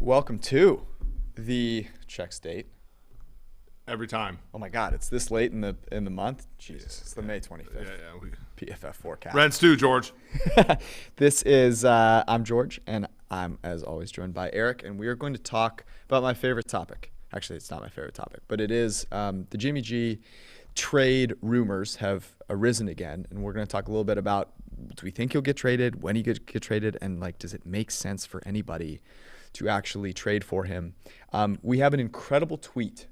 Welcome to the check state. Every time. Oh my God, it's this late in the month. Jesus, it's the May 25th. Yeah. PFF forecast. Rents too, George. This is I'm George, and I'm as always joined by Eric, and we are going to talk about my favorite topic. Actually, it's not my favorite topic, but it is the Jimmy G trade rumors have arisen again, and we're going to talk a little bit about, do we think he'll get traded, when he could get traded, and does it make sense for anybody to actually trade for him? We have an incredible tweet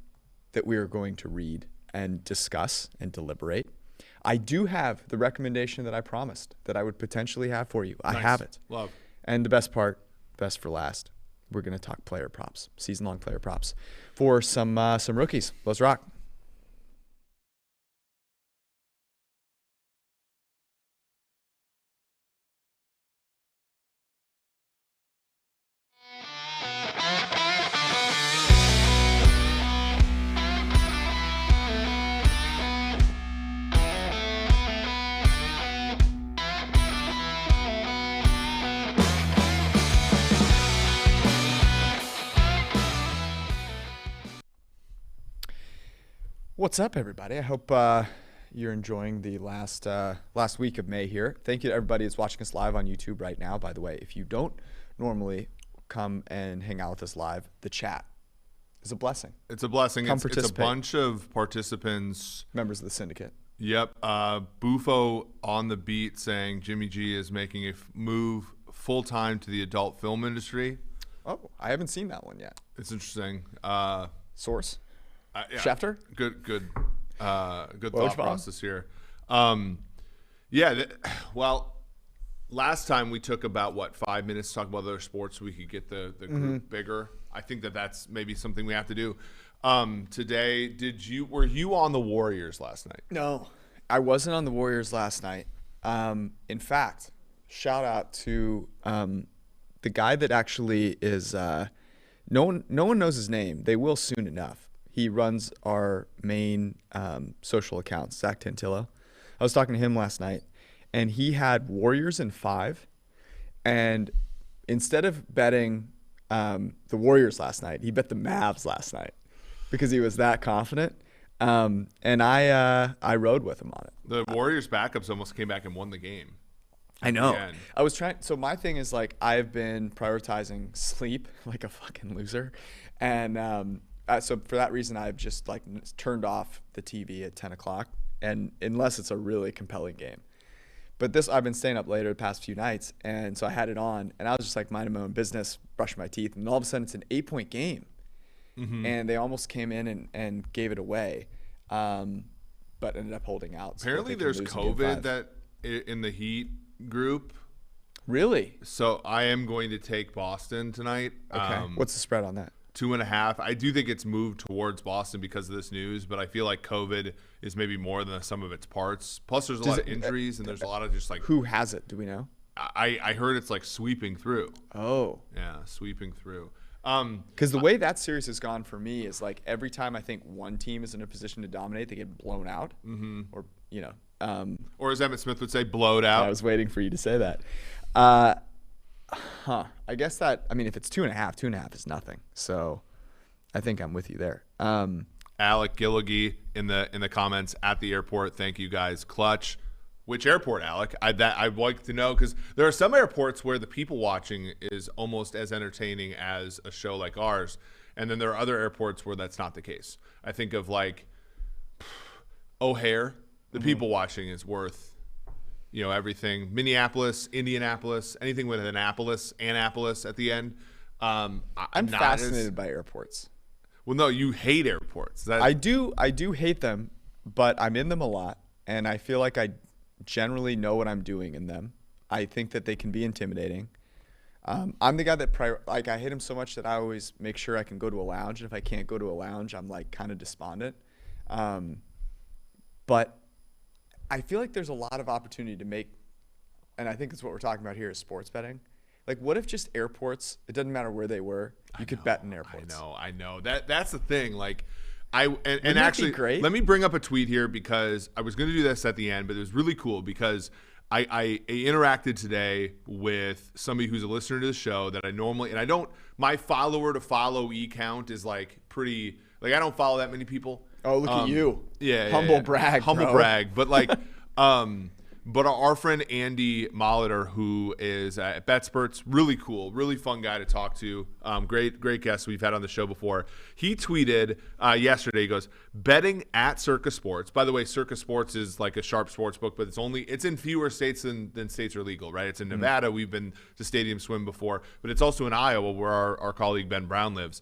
that we are going to read and discuss and deliberate. I do have the recommendation that I promised that I would potentially have for you. Nice. I have it. Love. And the best part, best for last, we're going to talk player props, season-long player props for some rookies. Let's rock. What's up, everybody? I hope you're enjoying the last week of May here. Thank you to everybody that's watching us live on YouTube right now. By the way, if you don't normally come and hang out with us live, the chat is a blessing. It's a blessing. Come It's a participate. bunch of participants. Members of the syndicate. Yep. Bufo on the beat saying Jimmy G is making a move full-time to the adult film industry. Oh, I haven't seen that one yet. It's interesting. Source? Yeah. Schefter? Good thought Woj process here. Well, last time we took about 5 minutes to talk about other sports so we could get the group bigger. I think that's maybe something we have to do. Today, were you on the Warriors last night? No, I wasn't on the Warriors last night. In fact, shout out to the guy that actually is no one knows his name. They will soon enough. He runs our main social accounts, Zach Tantillo. I was talking to him last night, and he had Warriors in 5. And instead of betting the Warriors last night, he bet the Mavs last night because he was that confident. And I rode with him on it. The Warriors backups almost came back and won the game. I know. Again. I was trying. So my thing is I've been prioritizing sleep like a fucking loser, and so for that reason I've just turned off the TV at 10 o'clock, and unless it's a really compelling game. But I've been staying up later the past few nights, and so I had it on, and I was just minding my own business, brushing my teeth, and all of a sudden it's an 8-point game, and they almost came in and gave it away, but ended up holding out. Apparently there's COVID that in the Heat group. Really? So I am going to take Boston tonight. Okay. What's the spread on that? 2.5. I do think it's moved towards Boston because of this news, but I feel like COVID is maybe more than the sum of its parts. Plus, there's a lot of injuries, and there's a lot of just Who has it? Do we know? I heard it's sweeping through. Oh. Yeah, sweeping through. Because the way that series has gone for me is every time I think one team is in a position to dominate, they get blown out. Mm-hmm. Or as Emmett Smith would say, blowed out. I was waiting for you to say that. I guess if it's 2.5 is nothing. So I think I'm with you there. Alec Gilligy in the comments at the airport. Thank you guys. Clutch. Which airport, Alec? I'd like to know, because there are some airports where the people watching is almost as entertaining as a show like ours. And then there are other airports where that's not the case. I think of O'Hare. The people watching is worth everything. Minneapolis, Indianapolis, anything with Annapolis at the end. I'm fascinated by airports. Well, no, you hate airports. I do hate them, but I'm in them a lot, and I feel like I generally know what I'm doing in them. I think that they can be intimidating. I'm the guy that I hate them so much that I always make sure I can go to a lounge, and if I can't go to a lounge, I'm kind of despondent. But I feel like there's a lot of opportunity to make, and I think that's what we're talking about here is sports betting. What if just airports, it doesn't matter where they were, you could bet in airports. I know. That's the thing. Actually, let me bring up a tweet here, because I was going to do this at the end, but it was really cool because I interacted today with somebody who's a listener to the show that I normally, and I don't, my follower to follow count is like pretty, like I don't follow that many people. Oh, look at you. Yeah. Humble brag, Humble bro. brag. But like, but our friend Andy Molitor, who is at BetSperts, really cool, really fun guy to talk to. Great guest we've had on the show before. He tweeted yesterday. He goes, betting at Circa Sports. By the way, Circa Sports is like a sharp sports book, but it's in fewer states than states are legal, right? It's in Nevada. We've been to Stadium Swim before, but it's also in Iowa where our colleague Ben Brown lives.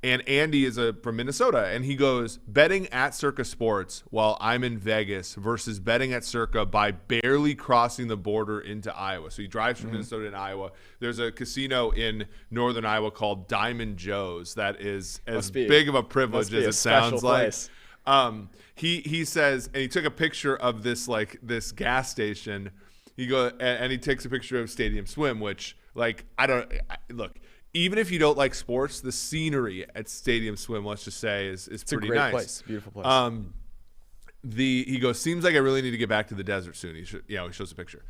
And Andy is from Minnesota, and he goes, betting at Circa Sports while I'm in Vegas versus betting at Circa by barely crossing the border into Iowa. So he drives from Minnesota to Iowa. There's a casino in northern Iowa called Diamond Joe's that is as big of a privilege as it sounds like. He says, and he took a picture of this gas station. And he takes a picture of Stadium Swim, which look. Even if you don't like sports, the scenery at Stadium Swim, let's just say, is pretty nice. Place, beautiful place. He goes, seems like I really need to get back to the desert soon. He shows a picture.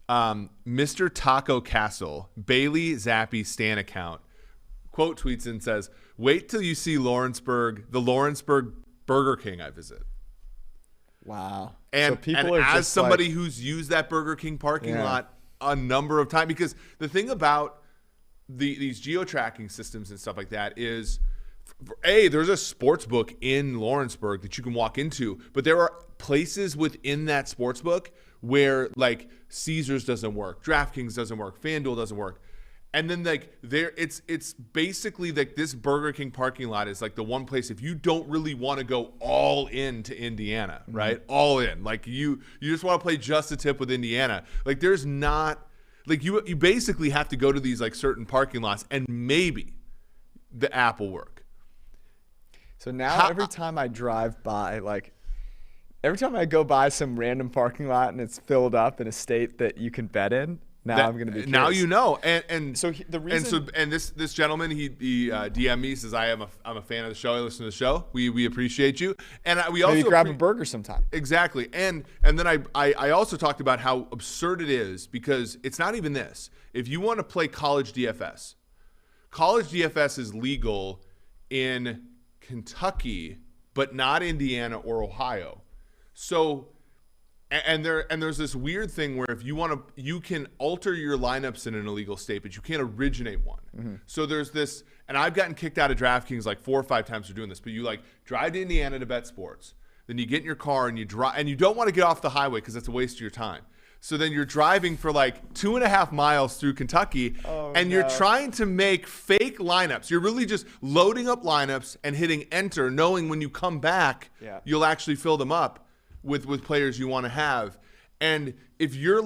Mr. Taco Castle, Bailey Zappi Stan account, quote tweets and says, "Wait till you see the Lawrenceburg Burger King I visit." Wow. And, so people and are as somebody who's used that Burger King parking lot a number of times, because the thing about these geo-tracking systems and stuff like that is, there's a sports book in Lawrenceburg that you can walk into, but there are places within that sports book where like Caesars doesn't work, DraftKings doesn't work, FanDuel doesn't work. And then it's basically like this Burger King parking lot is like the one place if you don't really want to go all in to Indiana, right? All in. Like you just want to play just a tip with Indiana. Like there's not, like you basically have to go to these like certain parking lots and maybe the app will work. So now every time I drive by, every time I go by some random parking lot and it's filled up in a state that you can bet in, I'm going to be curious. Now you know. And so the reason this gentleman he DM'd me, says I'm a fan of the show. I listen to the show. We appreciate you. And we also maybe grab a burger sometime. Exactly. And then I also talked about how absurd it is because it's not even this. If you want to play college DFS is legal in Kentucky, but not Indiana or Ohio. So there's this weird thing where if you want to, you can alter your lineups in an illegal state, but you can't originate one. Mm-hmm. So there's this, and I've gotten kicked out of DraftKings like 4 or 5 times for doing this. But you drive to Indiana to bet sports, then you get in your car and you drive, and you don't want to get off the highway because that's a waste of your time. So then you're driving for 2.5 miles through Kentucky, and you're trying to make fake lineups. You're really just loading up lineups and hitting enter, knowing when you come back, you'll actually fill them up with players you want to have. And if you're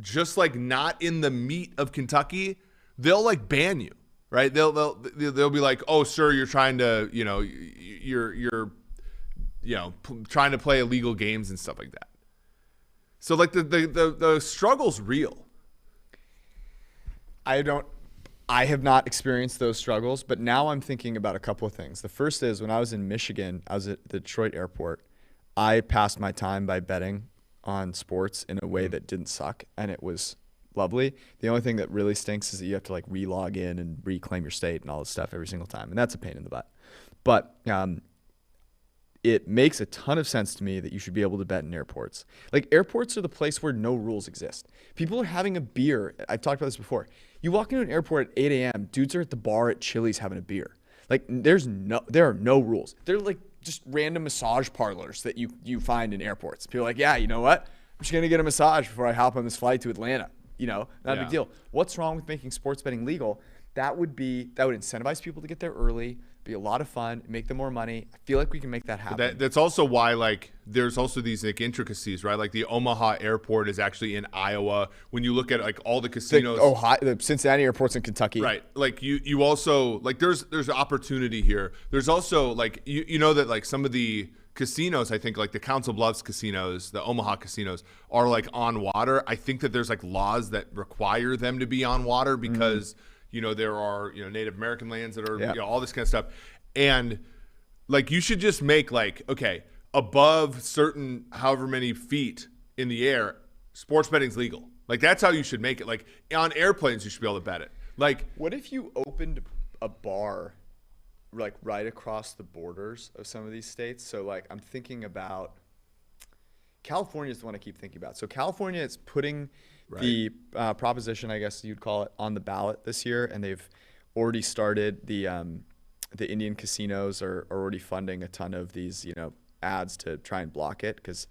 just not in the meat of Kentucky, they'll ban you, right? They'll be like, "Oh, sir, you're trying to, you're trying to play illegal games and stuff like that." So the struggle's real. I have not experienced those struggles, but now I'm thinking about a couple of things. The first is when I was in Michigan, I was at the Detroit airport. I passed my time by betting on sports in a way that didn't suck, and it was lovely. The only thing that really stinks is that you have to re-log in and reclaim your state and all this stuff every single time, and that's a pain in the butt. But it makes a ton of sense to me that you should be able to bet in airports. Airports are the place where no rules exist. People are having a beer. I've talked about this before. You walk into an airport at 8 a.m., dudes are at the bar at Chili's having a beer. There are no rules. They're just random massage parlors that you find in airports. People are like, yeah, you know what? I'm just going to get a massage before I hop on this flight to Atlanta. Not a big deal. What's wrong with making sports betting legal? That would incentivize people to get there early, be a lot of fun, make them more money. I feel like we can make that happen. That's also why there's also these intricacies, right? The Omaha airport is actually in Iowa. When you look at all the casinos, the Cincinnati airport's in Kentucky, right? You also there's opportunity here. There's also that some of the casinos, I think the Council Bluffs casinos, the Omaha casinos are on water. I think that there's laws that require them to be on water because there are Native American lands that are all this kind of stuff, and you should just make above certain however many feet in the air, sports betting's legal. Like, that's how you should make it. Like, on airplanes, you should be able to bet it. Like, what if you opened a bar like right across the borders of some of these states? So like I'm thinking about California is the one I keep thinking about. So California is putting the proposition, I guess you'd call it, on the ballot this year, and they've already started the Indian casinos are already funding a ton of these, ads to try and block it, because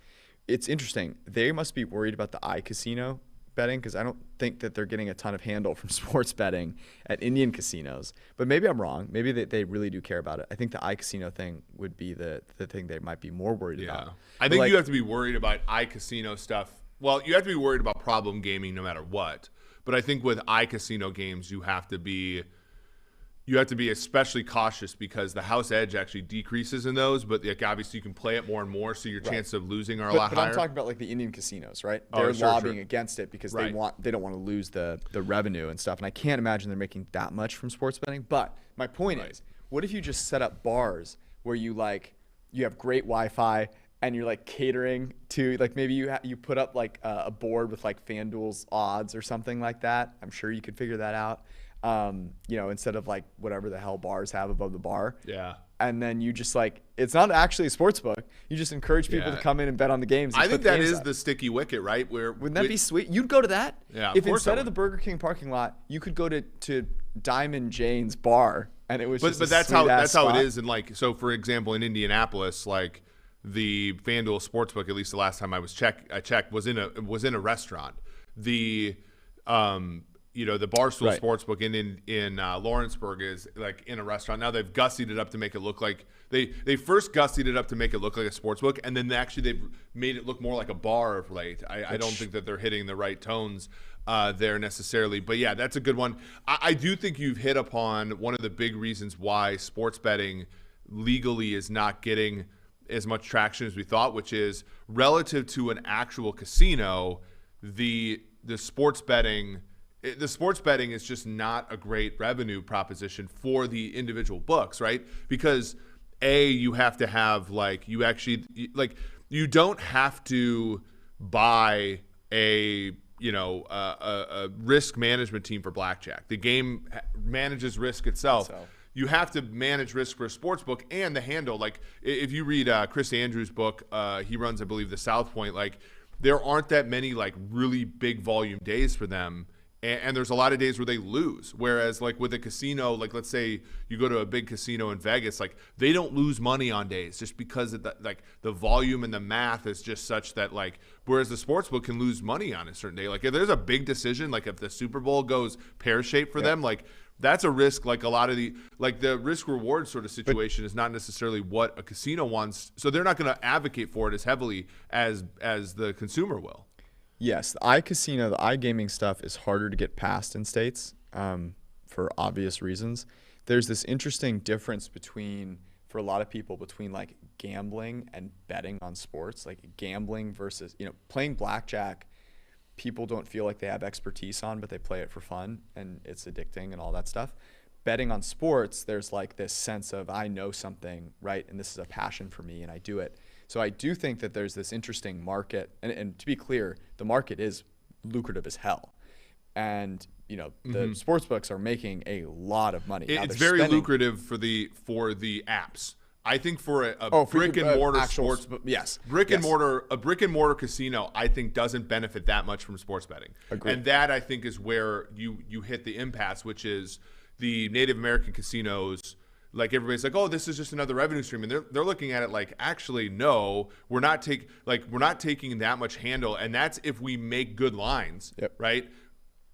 it's interesting. They must be worried about the iCasino betting, because I don't think that they're getting a ton of handle from sports betting at Indian casinos. But maybe I'm wrong. Maybe they really do care about it. I think the iCasino thing would be the thing they might be more worried about. I think you have to be worried about iCasino stuff. Well, you have to be worried about problem gaming no matter what. But I think with iCasino games, you have to be especially cautious, because the house edge actually decreases in those, but like obviously you can play it more and more, so your chances of losing are a lot higher. But I'm talking about like the Indian casinos, right? They're lobbying against it because they don't want to lose the revenue and stuff. And I can't imagine they're making that much from sports betting. But my point is, what if you just set up bars where you have great Wi-Fi and you're like catering to, like, maybe you put up like a board with like FanDuel's odds or something like that. I'm sure you could figure that out. Instead of like whatever the hell bars have above the bar. Yeah. And then you just it's not actually a sports book. You just encourage people to come in and bet on the games. I think that is the sticky wicket, right? Wouldn't that be sweet? You'd go to that? Yeah. If instead of the Burger King parking lot, you could go to Diamond Jane's bar, and it was but that's how it is. And so for example, in Indianapolis, like the FanDuel Sportsbook, at least the last time I checked, was in a restaurant. The the Barstool Sportsbook in Lawrenceburg is like in a restaurant. Now they've gussied it up to make it look like they first gussied it up to make it look like a sportsbook, and then they've made it look more like a bar of late. I don't think that they're hitting the right tones there necessarily. But yeah, that's a good one. I do think you've hit upon one of the big reasons why sports betting legally is not getting as much traction as we thought, which is relative to an actual casino, the sports betting is just not a great revenue proposition for the individual books, right? Because you have to have you don't have to buy a risk management team for blackjack. The game manages risk itself. You have to manage risk for a sports book and the handle. Like if you read Chris Andrews' book, he runs, I believe, the South Point. Like there aren't that many like really big volume days for them. And there's a lot of days where they lose. Whereas like with a casino, like let's say you go to a big casino in Vegas, like they don't lose money on days just because of the volume and the math is just such that whereas the sportsbook can lose money on a certain day. Like if there's a big decision, like if the Super Bowl goes pear-shaped for them, like that's a risk. Like a lot of the risk reward sort of situation is not necessarily what a casino wants. So they're not going to advocate for it as heavily as the consumer will. Yes, the iCasino, the iGaming stuff is harder to get past in states for obvious reasons. There's this interesting difference for a lot of people between like gambling and betting on sports. Like gambling versus, playing blackjack, people don't feel like they have expertise on, but they play it for fun and it's addicting and all that stuff. Betting on sports, there's like this sense of I know something, right? And this is a passion for me and I do it. So I do think that there's this interesting market, and to be clear, the market is lucrative as hell. And, the sports books are making a lot of money. It's very lucrative for the apps. I think for a brick and mortar sports, a brick and mortar casino, I think doesn't benefit that much from sports betting. Agreed. And that I think is where you hit the impasse, which is the Native American casinos. Like everybody's like, oh, this is just another revenue stream, and they're looking at it like, actually, no, we're not taking that much handle, and that's if we make good lines, right?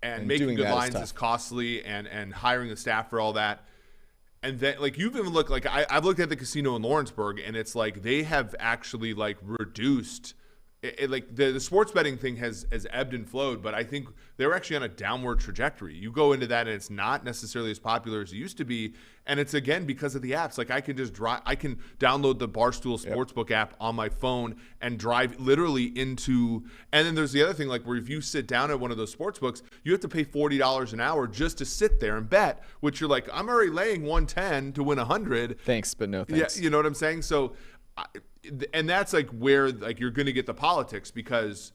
And making good lines is costly, and hiring the staff for all that. And then, like, you've even looked, like, I've looked at the casino in Lawrenceburg, and it's like they have actually, like, reduced like the sports betting thing has ebbed and flowed, but I think they're actually on a downward trajectory. You go into that and it's not necessarily as popular as it used to be, and it's again because of the apps. Like I can download the Barstool Sportsbook app on my phone and drive literally into. And then there's the other thing, like where if you sit down at one of those sports books, you have to pay $40 an hour just to sit there and bet. Which you're like, I'm already laying 110 to win 100. Thanks, but no thanks. Yeah, you know what I'm saying? So. And that's like where like you're going to get the politics because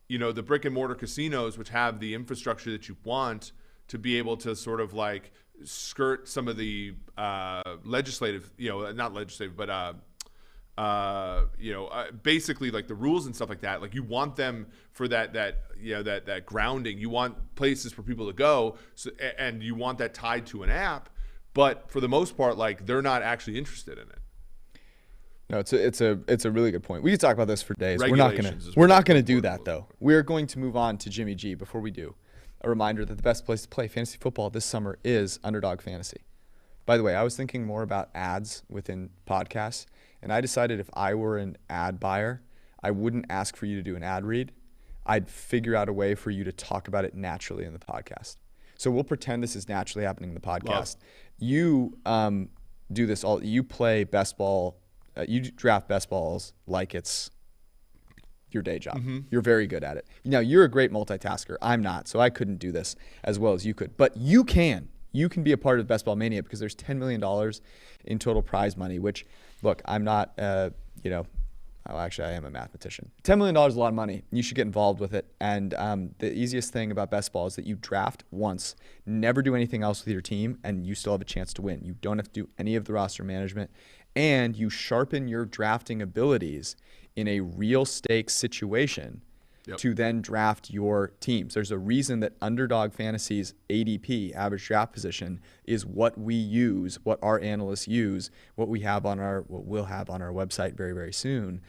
the brick and mortar casinos, which have the infrastructure that you want to be able to sort of like skirt some of the legislative, not legislative, but basically like the rules and stuff like that. Like you want them for that grounding. You want places for people to go, and you want that tied to an app. But for the most part, like they're not actually interested in it. No, it's a really good point. We could talk about this for days. We're Regulations not gonna do that though. We're going to move on to Jimmy G. Before we do, a reminder that the best place to play fantasy football this summer is Underdog Fantasy. By the way, I was thinking more about ads within podcasts, and I decided if I were an ad buyer, I wouldn't ask for you to do an ad read. I'd figure out a way for you to talk about it naturally in the podcast. So we'll pretend this is naturally happening in the podcast. You do this all. You play best ball. You draft best balls like it's your day job. Mm-hmm. You're very good at it. Now, you're a great multitasker. I'm not, so I couldn't do this as well as you could. But you can. You can be a part of Best Ball Mania because there's $10 million in total prize money, which, look, I'm not, actually, I am a mathematician. $10 million is a lot of money. You should get involved with it. And the easiest thing about Best Ball is that you draft once, never do anything else with your team, and you still have a chance to win. You don't have to do any of the roster management. And you sharpen your drafting abilities in a real stakes situation to then draft your teams. There's a reason that Underdog Fantasy's ADP, average draft position, is what we use, what our analysts use, what we'll have on our website very, very soon,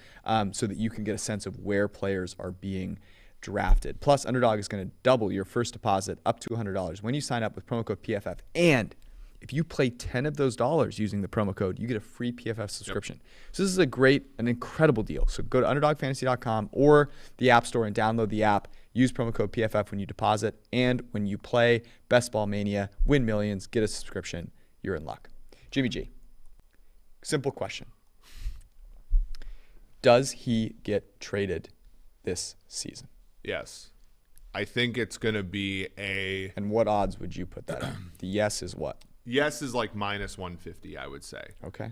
so that you can get a sense of where players are being drafted. Plus, Underdog is going to double your first deposit up to $100 when you sign up with promo code PFF. And if you play 10 of those dollars using the promo code, you get a free PFF subscription. So this is an incredible deal. So go to underdogfantasy.com or the App Store and download the app. Use promo code PFF when you deposit. And when you play Best Ball Mania, win millions, get a subscription, you're in luck. Jimmy G, simple question. Does he get traded this season? Yes. I think it's going to be And what odds would you put that on? The yes is what? Yes is like minus 150, I would say. Okay.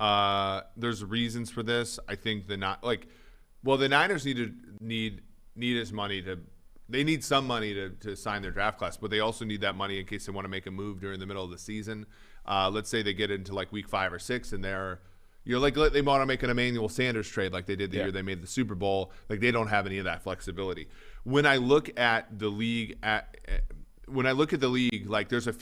There's reasons for this. I think the Niners need his money they need some money to sign their draft class, but they also need that money in case they want to make a move during the middle of the season. Let's say they get into like week 5 or 6 and they want to make an Emmanuel Sanders trade like they did the year they made the Super Bowl. Like they don't have any of that flexibility. When I look at the league like there's a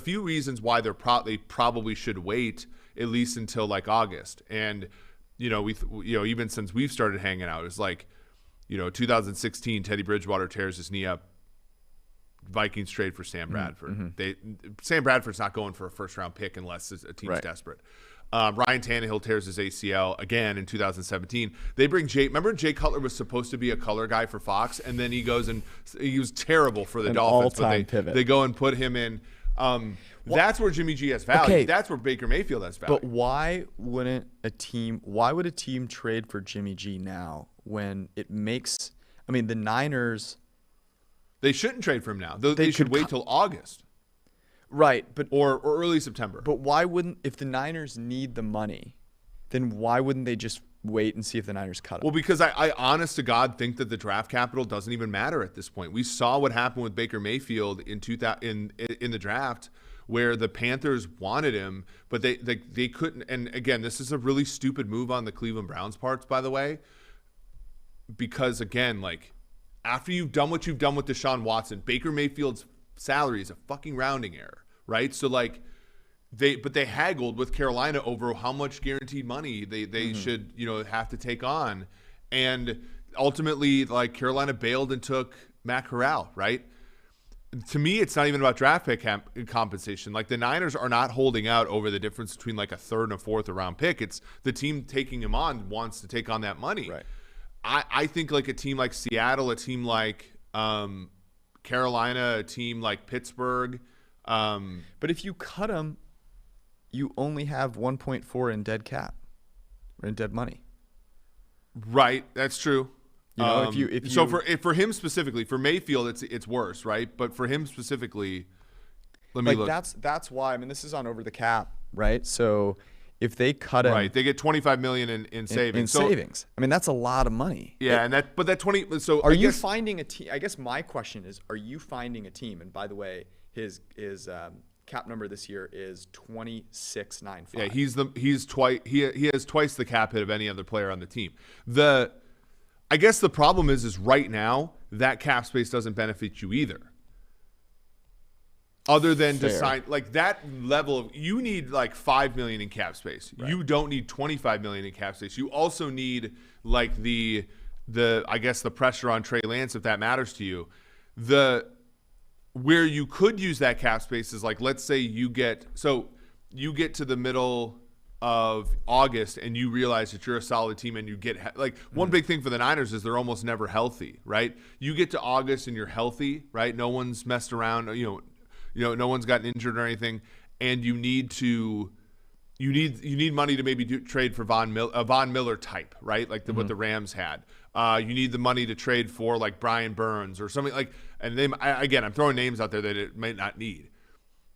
few reasons why they probably should wait at least until like August. And even since we've started hanging out, it's like 2016 Teddy Bridgewater tears his knee up. Vikings trade for Sam Bradford. Mm-hmm. Sam Bradford's not going for a first round pick unless a team's desperate. Ryan Tannehill tears his ACL again in 2017. They bring remember Jay Cutler was supposed to be a color guy for Fox, and then he goes and he was terrible for the Dolphins. But they go and put him in. That's where Jimmy G has value. Okay. That's where Baker Mayfield has value. But why would a team trade for Jimmy G now when it makes – I mean, the Niners – They shouldn't trade for him now. They should wait till August. Right, or early September. But why wouldn't, if the Niners need the money, then why wouldn't they just wait and see if the Niners cut him? Well, because I honest to God think that the draft capital doesn't even matter at this point. We saw what happened with Baker Mayfield in the draft, where the Panthers wanted him, but they couldn't. And again, this is a really stupid move on the Cleveland Browns' parts, by the way, because again, like after you've done what you've done with Deshaun Watson, Baker Mayfield's salary is a fucking rounding error, right? So like they haggled with Carolina over how much guaranteed money they should have to take on, and ultimately like Carolina bailed and took Matt Corral, right? To me, it's not even about draft pick compensation. Like the Niners are not holding out over the difference between like a third and a fourth round pick. It's the team taking him on wants to take on that money. Right. I think like a team like Seattle, a team like Carolina, a team like Pittsburgh. But if you cut him, you only have 1.4 in dead cap or in dead money. Right, that's true. So for him specifically, for Mayfield, it's worse, right? But for him specifically, let me look. That's why. I mean, this is on Over the Cap, right? So if they cut him, right, they get $25 million in savings. In savings. I mean, that's a lot of money. Yeah, but that 20. So are you finding a team? I guess my question is, are you finding a team? And by the way, his cap number this year is 26.95. Yeah, he has twice the cap hit of any other player on the team. I guess the problem is right now that cap space doesn't benefit you either. Other than to sign like that level of, you need like $5 million in cap space. Right. You don't need $25 million in cap space. You also need like the I guess the pressure on Trey Lance, if that matters to you. Where you could use that cap space is like, let's say you get to the middle of August and you realize that you're a solid team and you get like one big thing for the Niners is they're almost never healthy, right? You get to August and you're healthy, right? No one's messed around, no one's gotten injured or anything, and you need money to maybe trade for Von Miller type, right? Like what the Rams had. You need the money to trade for like Brian Burns or something like, and again, I'm throwing names out there that it might not need.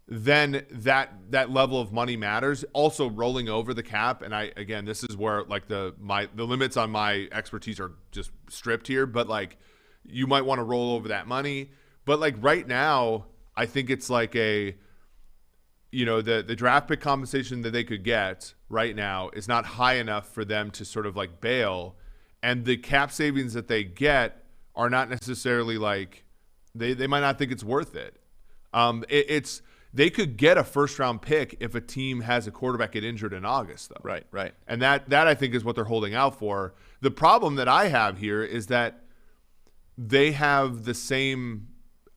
Then that level of money matters. Also rolling over the cap, and this is where like the limits on my expertise are just stripped here, but like you might want to roll over that money. But like right now, I think it's like the draft pick compensation that they could get right now is not high enough for them to sort of like bail, and the cap savings that they get are not necessarily like they might not think it's worth it. They could get a first round pick if a team has a quarterback get injured in August, though. Right. And that I think is what they're holding out for. The problem that I have here is that they have the same.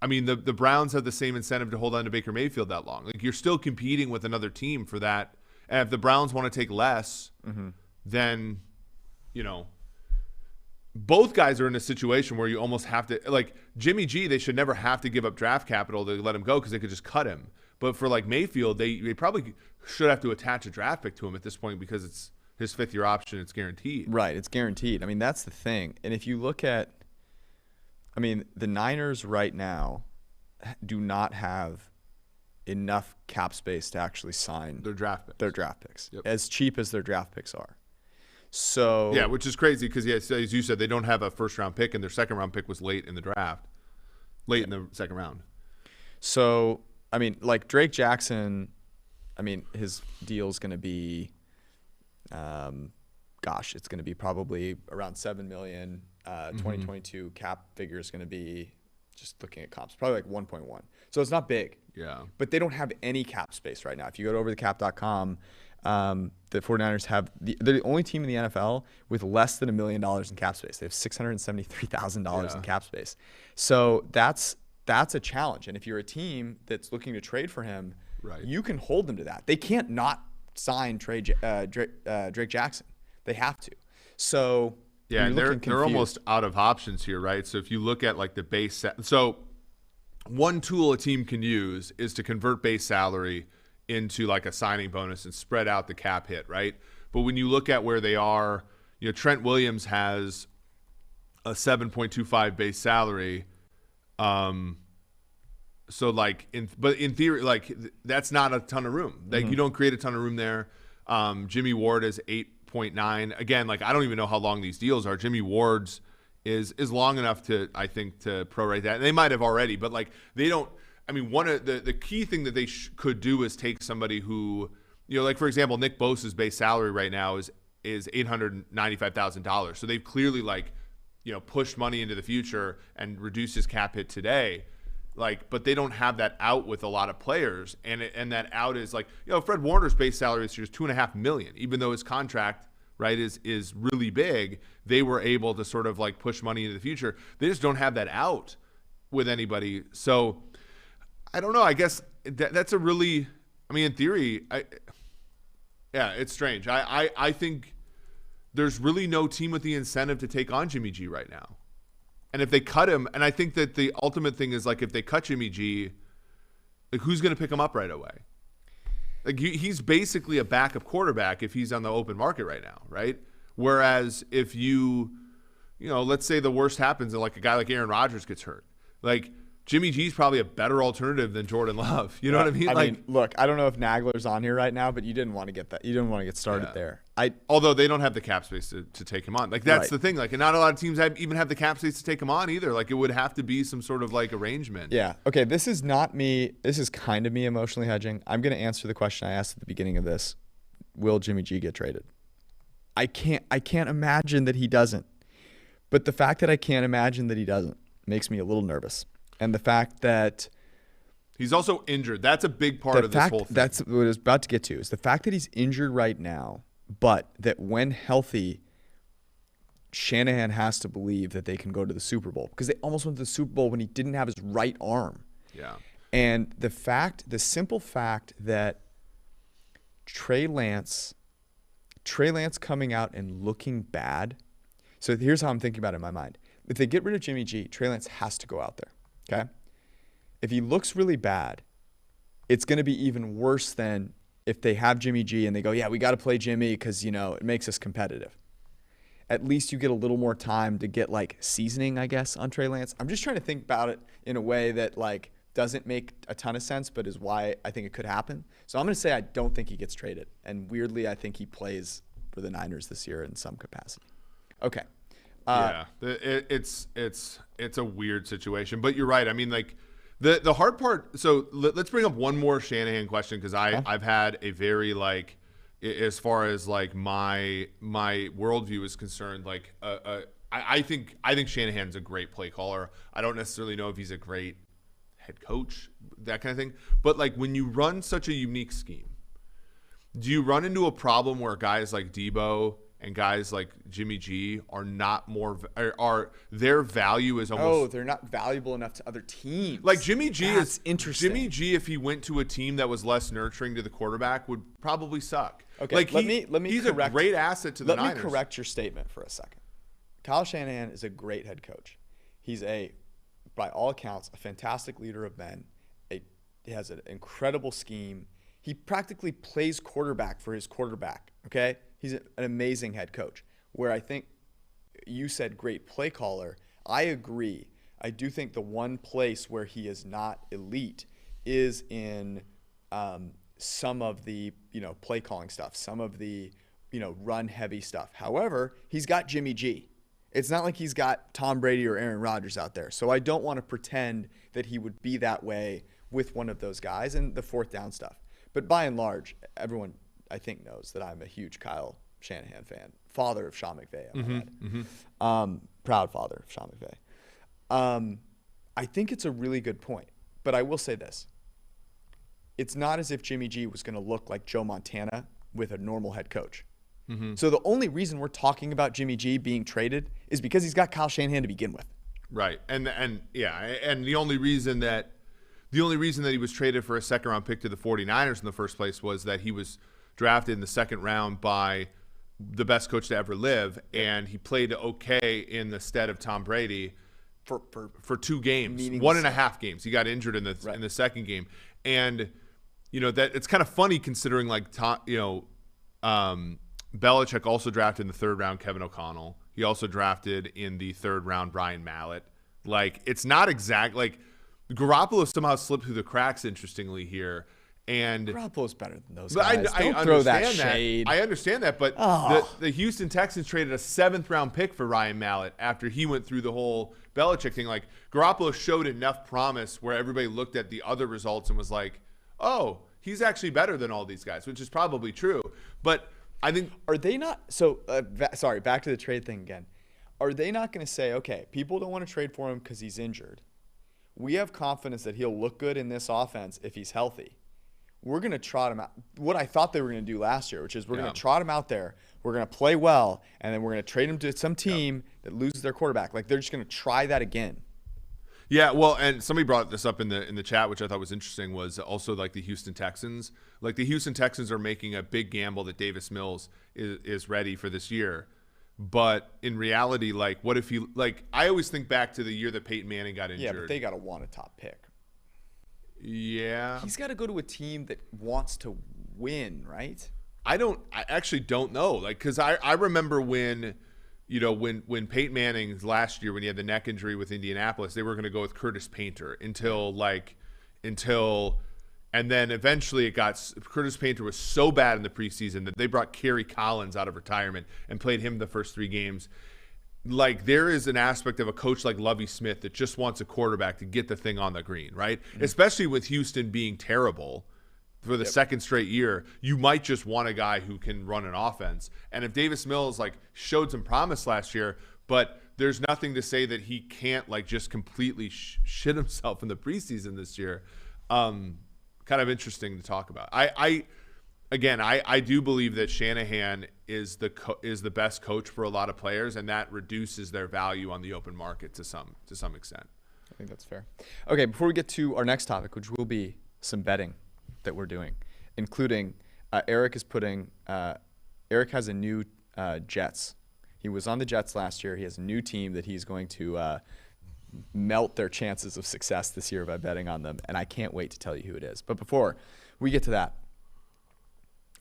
I mean, the Browns have the same incentive to hold on to Baker Mayfield that long. Like, you're still competing with another team for that. And if the Browns want to take less, then, both guys are in a situation where you almost have to, like Jimmy G, they should never have to give up draft capital to let him go because they could just cut him. But for like Mayfield, they probably should have to attach a draft pick to him at this point because it's his fifth-year option. It's guaranteed. Right, it's guaranteed. I mean, that's the thing. And if you look at, the Niners right now do not have enough cap space to actually sign their draft picks. Yep. As cheap as their draft picks are. So yeah, which is crazy because as you said, they don't have a first-round pick, and their second-round pick was late in the draft, in the second round. So like Drake Jackson, his deal is going to be, it's going to be probably around $7 million. 2022 cap figure is going to be, just looking at comps, probably like 1.1. So it's not big. Yeah. But they don't have any cap space right now. If you go to overthecap.com, the 49ers have they're the only team in the NFL with less than $1 million in cap space. They have $673,000 in cap space. So that's a challenge. And if you're a team that's looking to trade for him, right, you can hold them to that. They can't not sign Drake Jackson. They have to. So yeah, and they're almost out of options here, right? So if you look at like the base, so one tool a team can use is to convert base salary into like a signing bonus and spread out the cap hit, right? But when you look at where they are, Trent Williams has a 7.25 base salary. So like in theory, like that's not a ton of room. Like you don't create a ton of room there. Jimmy Ward is 8.9. Again, like I don't even know how long these deals are. Jimmy Ward's is long enough to, I think, to prorate that. And they might have already, but like they don't. One of the key thing that they could do is take somebody who, like for example, Nick Bosa's base salary right now is $895,000. So they've clearly like, pushed money into the future and reduced his cap hit today. Like, but they don't have that out with a lot of players, and that out is like, Fred Warner's base salary this year is $2.5 million, even though his contract, right, is really big. They were able to sort of like push money into the future. They just don't have that out with anybody. So I don't know. I guess that's a really, in theory, it's strange. I think there's really no team with the incentive to take on Jimmy G right now. And if they cut him, and I think that the ultimate thing is like if they cut Jimmy G, like who's going to pick him up right away? Like he's basically a backup quarterback if he's on the open market right now, right? Whereas if let's say the worst happens and like a guy like Aaron Rodgers gets hurt, like Jimmy G's probably a better alternative than Jordan Love. You know what I mean? I mean, look, I don't know if Nagler's on here right now, but you didn't want to get that. You didn't want to get started there. Although they don't have the cap space to take him on. Like, that's the thing. Like, and not a lot of teams even have the cap space to take him on either. Like, it would have to be some sort of like arrangement. Yeah. Okay. This is not me. This is kind of me emotionally hedging. I'm going to answer the question I asked at the beginning of this. Will Jimmy G get traded? I can't imagine that he doesn't. But the fact that I can't imagine that he doesn't makes me a little nervous. And the fact that he's also injured. That's a big part of this whole thing. That's what I was about to get to, is the fact that he's injured right now, but that when healthy, Shanahan has to believe that they can go to the Super Bowl, because they almost went to the Super Bowl when he didn't have his right arm. Yeah. And the simple fact that Trey Lance coming out and looking bad. So here's how I'm thinking about it in my mind. If they get rid of Jimmy G, Trey Lance has to go out there. Okay? If he looks really bad, it's going to be even worse than if they have Jimmy G and they go, yeah, we got to play Jimmy because, it makes us competitive. At least you get a little more time to get like seasoning, I guess, on Trey Lance. I'm just trying to think about it in a way that like doesn't make a ton of sense, but is why I think it could happen. So I'm going to say I don't think he gets traded. And weirdly, I think he plays for the Niners this year in some capacity. Okay. It's a weird situation, but you're right. I mean, like the hard part. So let's bring up one more Shanahan question, because I've had a very like, as far as like my worldview is concerned, like I think Shanahan's a great play caller. I don't necessarily know if he's a great head coach, that kind of thing. But like when you run such a unique scheme, do you run into a problem where guys like Debo and guys like Jimmy G are not are their value is almost they're not valuable enough to other teams. Like Jimmy G is interesting. Jimmy G, if he went to a team that was less nurturing to the quarterback, would probably suck. Okay, like let me he's correct, a great asset to the Niners. Let me correct your statement for a second. Kyle Shanahan is a great head coach. He's by all accounts, a fantastic leader of men. He has an incredible scheme. He practically plays quarterback for his quarterback. Okay. He's an amazing head coach. Where I think you said great play caller, I agree. I do think the one place where he is not elite is in some of the play calling stuff, some of the run heavy stuff. However, he's got Jimmy G. It's not like he's got Tom Brady or Aaron Rodgers out there. So I don't want to pretend that he would be that way with one of those guys and the fourth down stuff. But by and large, everyone I think knows that I'm a huge Kyle Shanahan fan, father of Sean McVay. Proud father of Sean McVay. I think it's a really good point, but I will say this. It's not as if Jimmy G was going to look like Joe Montana with a normal head coach. Mm-hmm. So the only reason we're talking about Jimmy G being traded is because he's got Kyle Shanahan to begin with. Right. And the only reason that he was traded for a second round pick to the 49ers in the first place was that he was drafted in the second round by the best coach to ever live, and he played okay in the stead of Tom Brady for 2 games, 1.5 games. He got injured in the second game, and that it's kind of funny considering like Belichick also drafted in the 3rd round Kevin O'Connell. He also drafted in the 3rd round Brian Mallett. Like, it's not exact. Like, Garoppolo somehow slipped through the cracks, interestingly, here. And Garoppolo's better than those guys. Don't throw that shade. I understand that, but the Houston Texans traded a 7th round pick for Ryan Mallett after he went through the whole Belichick thing. Like, Garoppolo showed enough promise where everybody looked at the other results and was like, oh, he's actually better than all these guys, which is probably true. But I think – Are they not – so, sorry, back to the trade thing again. Are they not going to say, okay, people don't want to trade for him because he's injured. We have confidence that he'll look good in this offense if he's healthy. We're going to trot him out. What I thought they were going to do last year, which is we're going to trot him out there. We're going to play well, and then we're going to trade him to some team that loses their quarterback. Like, they're just going to try that again. Yeah, well, and somebody brought this up in the chat, which I thought was interesting, was also like the Houston Texans. Like, the Houston Texans are making a big gamble that Davis Mills is ready for this year. But in reality, like, what if he – like, I always think back to the year that Peyton Manning got injured. Yeah, but they got to want a top pick. Yeah. He's got to go to a team that wants to win, right? I actually don't know. Like, because I remember when when Peyton Manning's last year, when he had the neck injury with Indianapolis, they were going to go with Curtis Painter and then eventually Curtis Painter was so bad in the preseason that they brought Kerry Collins out of retirement and played him the first 3 games. Like, there is an aspect of a coach like Lovie Smith that just wants a quarterback to get the thing on the green, right? Mm-hmm. Especially with Houston being terrible for the second straight year, you might just want a guy who can run an offense. And if Davis Mills showed some promise last year, but there's nothing to say that he can't just completely shit himself in the preseason this year. Kind of interesting to talk about. I do believe that Shanahan is the best coach for a lot of players, and that reduces their value on the open market to some extent. I think that's fair. Okay, before we get to our next topic, which will be some betting that we're doing, including Eric has a new Jets. He was on the Jets last year. He has a new team that he's going to melt their chances of success this year by betting on them, and I can't wait to tell you who it is. But before we get to that,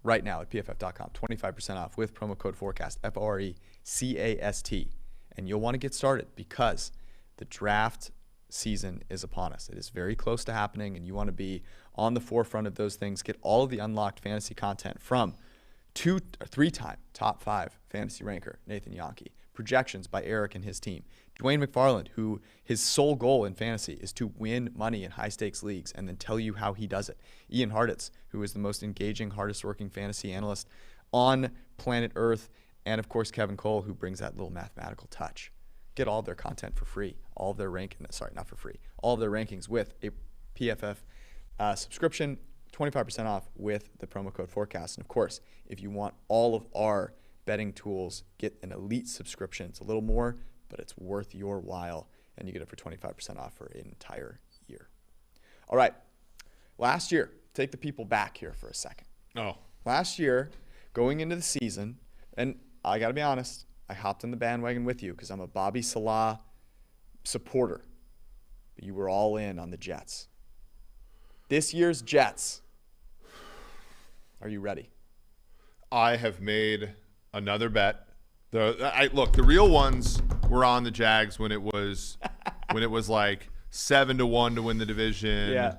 right now at pff.com, 25% off with promo code FORECAST, FORECAST, and you'll want to get started because the draft season is upon us. It is very close to happening, and you want to be on the forefront of those things. Get all of the unlocked fantasy content from 3-time top 5 fantasy ranker Nathan Yonke, projections by Eric and his team, Dwayne McFarland, who his sole goal in fantasy is to win money in high-stakes leagues and then tell you how he does it, Ian Hartitz, who is the most engaging, hardest-working fantasy analyst on planet Earth, and, of course, Kevin Cole, who brings that little mathematical touch. Get all of their content for free, all of their all of their rankings with a PFF subscription, 25% off with the promo code FORECAST. And, of course, if you want all of our betting tools, get an elite subscription. It's a little more, but it's worth your while, and you get it for 25% off for an entire year. All right. Last year, take the people back here for a second. Oh. Last year, going into the season, and I got to be honest, I hopped on the bandwagon with you because I'm a Bobby Salah supporter. But you were all in on the Jets. This year's Jets. Are you ready? I have made another bet. The real ones were on the Jags when it was 7-1 to win the division. Yeah.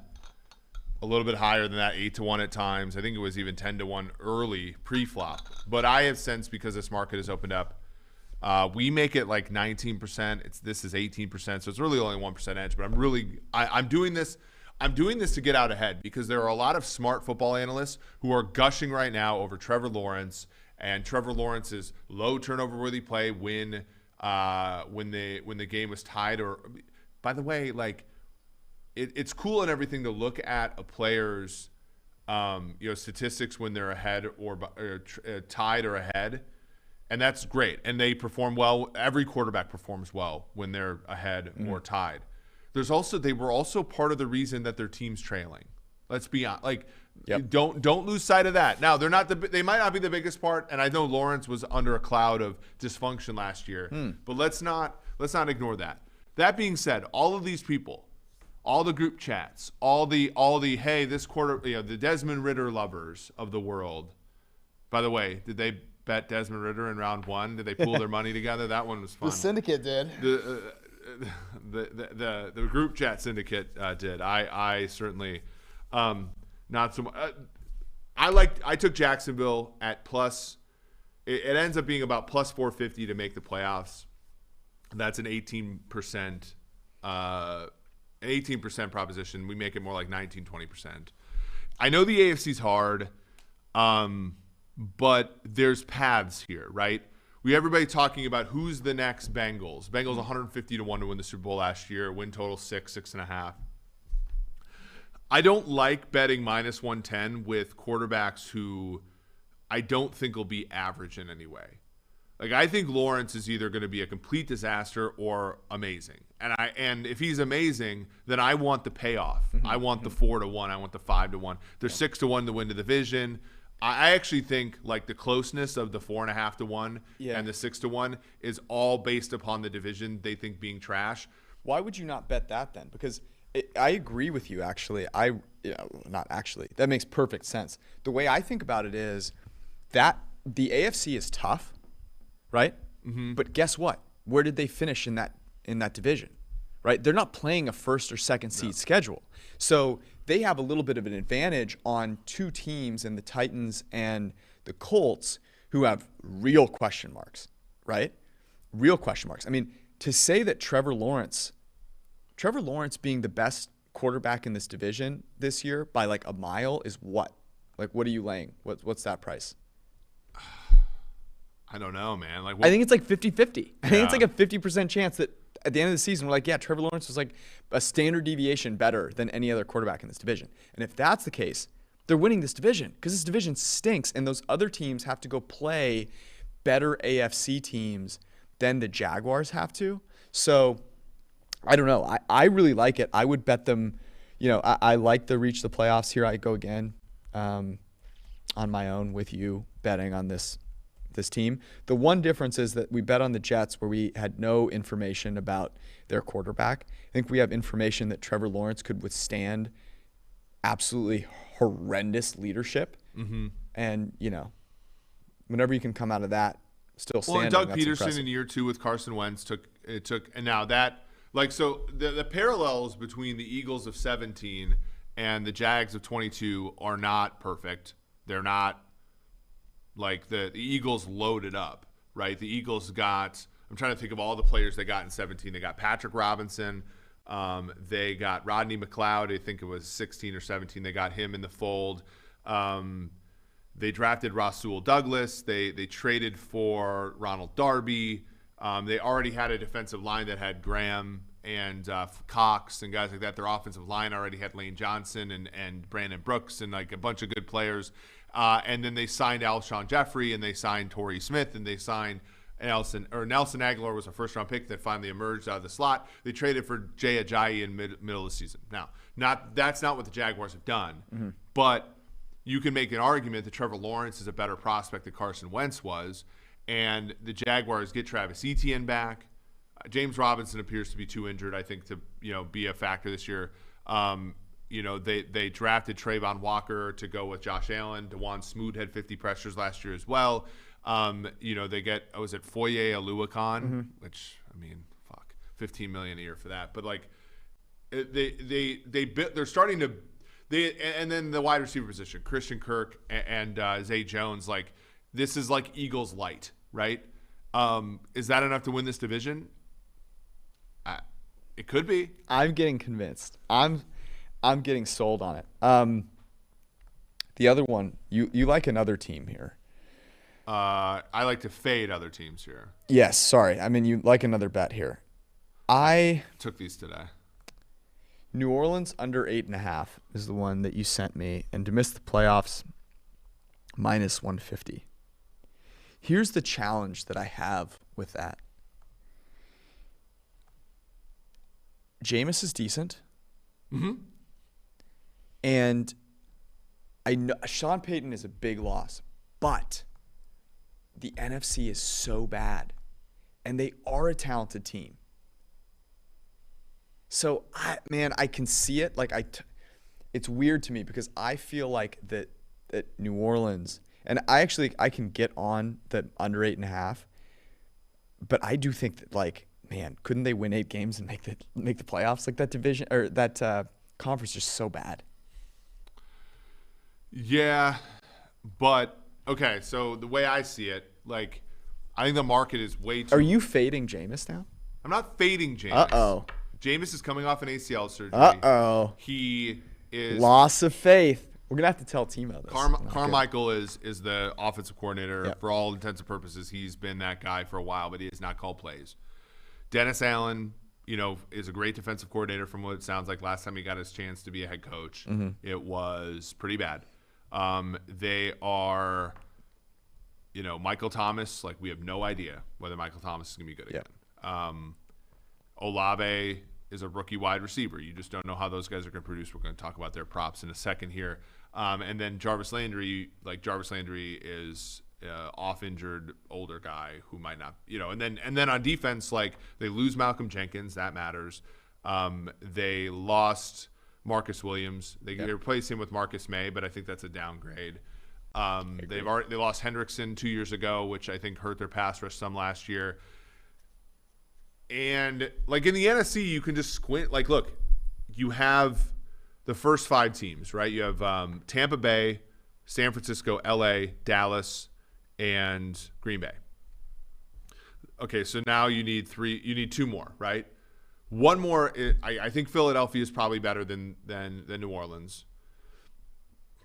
A little bit higher than that, 8-1 at times. I think it was even 10-1 early pre-flop. But I have since, because this market has opened up, we make it 19%. This is 18%, so it's really only 1% edge. But I'm doing this. I'm doing this to get out ahead because there are a lot of smart football analysts who are gushing right now over Trevor Lawrence and Trevor Lawrence's low turnover worthy play when the game was tied. Or, by the way, it's cool and everything to look at a player's statistics when they're ahead or tied or ahead, and that's great. And they perform well. Every quarterback performs well when they're ahead or tied. They were also part of the reason that their team's trailing. Let's be honest. Don't lose sight of that. Now they might not be the biggest part, and I know Lawrence was under a cloud of dysfunction last year, but let's not ignore that. That being said, all of these people, all the group chats, all the hey, this quarter, the Desmond Ridder lovers of the world. By the way, did they bet Desmond Ridder in round 1? Did they pool their money together? That one was fun. The syndicate did. The group chat syndicate did. I certainly not so much. I took Jacksonville at plus. It ends up being about plus 450 to make the playoffs. That's an 18%. An 18% proposition. We make it more like 19, 20%. I know the AFC's hard, but there's paths here, right? We have everybody talking about who's the next Bengals. Bengals 150-1 to win the Super Bowl last year. Win total 6.5. I don't like betting minus 110 with quarterbacks who I don't think will be average in any way. I think Lawrence is either going to be a complete disaster or amazing. And if he's amazing, then I want the payoff. I want the 4-1. I want the 5-1. They're 6-1 to win the division. I actually think the closeness of the 4.5 to 1 and the 6 to 1 is all based upon the division they think being trash. Why would you not bet that then? Because I agree with you. Actually, not actually. That makes perfect sense. The way I think about it is that the AFC is tough, right? But guess what? Where did they finish in that division? Right? They're not playing a first or second seed schedule. So they have a little bit of an advantage on two teams in the Titans and the Colts who have real question marks, right? Real question marks. I mean, to say that Trevor Lawrence being the best quarterback in this division this year by like a mile is what? Like, what are you laying? What's that price? I don't know, man. Like, I think it's like 50-50. I think it's like a 50% chance that at the end of the season, we're like, yeah, Trevor Lawrence was like a standard deviation better than any other quarterback in this division. And if that's the case, they're winning this division because this division stinks, and those other teams have to go play better AFC teams than the Jaguars have to. So I don't know. I really like it. I would bet them, I like the reach the playoffs. Here I go again on my own with you betting on this team. The one difference is that we bet on the Jets where we had no information about their quarterback. I think we have information that Trevor Lawrence could withstand absolutely horrendous leadership. And, whenever you can come out of that still standing, and Doug that's Peterson impressive. in year 2 with Carson Wentz and now that, like, so the parallels between the Eagles of 17 and the Jags of 22 are not perfect. They're not like the Eagles loaded up, right? The Eagles got, I'm trying to think of all the players they got in 17. They got Patrick Robinson. They got Rodney McLeod. I think it was 16 or 17. They got him in the fold. They drafted Rasul Douglas. They traded for Ronald Darby. They already had a defensive line that had Graham and Cox and guys like that. Their offensive line already had Lane Johnson and Brandon Brooks and like a bunch of good players. And then they signed Alshon Jeffrey, and they signed Torrey Smith, and they signed Nelson Aguilar was a first-round pick that finally emerged out of the slot. They traded for Jay Ajayi in middle of the season. Now, that's not what the Jaguars have done, but you can make an argument that Trevor Lawrence is a better prospect than Carson Wentz was, and the Jaguars get Travis Etienne back. James Robinson appears to be too injured, I think, to be a factor this year. They drafted Trayvon Walker to go with Josh Allen. DeJuan Smoot had 50 pressures last year as well. They get, was it Foye Oluokun, which, I mean, fuck, $15 million a year for that. But like, they're starting to, and then the wide receiver position, Christian Kirk and Zay Jones, like, this is like Eagles light, right? Is that enough to win this division? It could be. I'm getting convinced. I'm getting sold on it. The other one, you like another team here. I like to fade other teams here. Yes, sorry. I mean, you like another bet here. I took these today. New Orleans under 8.5 is the one that you sent me, and to miss the playoffs, minus 150. Here's the challenge that I have with that. Jameis is decent. And I know Sean Payton is a big loss, but the NFC is so bad, and they are a talented team. So I can see it. Like it's weird to me because I feel like that New Orleans, and I can get on the under 8.5, but I do think that, like, man, couldn't they win 8 games and make the playoffs? Like, that division or that conference is so bad. Yeah, but okay. So the way I see it, like, I think the market is way too. Are you fading Jameis now? I'm not fading Jameis. Uh-oh. Jameis is coming off an ACL surgery. Uh-oh. He is loss of faith. We're gonna have to tell Timo this. Carmichael is the offensive coordinator. Yep. For all intents and purposes. He's been that guy for a while, but he has not called plays. Dennis Allen, is a great defensive coordinator from what it sounds like. Last time he got his chance to be a head coach, it was pretty bad. They are, Michael Thomas, like, we have no idea whether Michael Thomas is going to be good again. Olave is a rookie wide receiver. You just don't know how those guys are going to produce. We're going to talk about their props in a second here. And then Jarvis Landry is off-injured older guy who might not, and then on defense, like, they lose Malcolm Jenkins. That matters. They lost Marcus Williams. They replaced him with Marcus May, but I think that's a downgrade. They lost Hendrickson 2 years ago, which I think hurt their pass rush some last year. And like in the NFC, you can just squint. Like, look, you have the first 5 teams, right? You have Tampa Bay, San Francisco, LA, Dallas, and Green Bay. Okay, so now you need 2 more, right? One more. I think Philadelphia is probably better than New Orleans.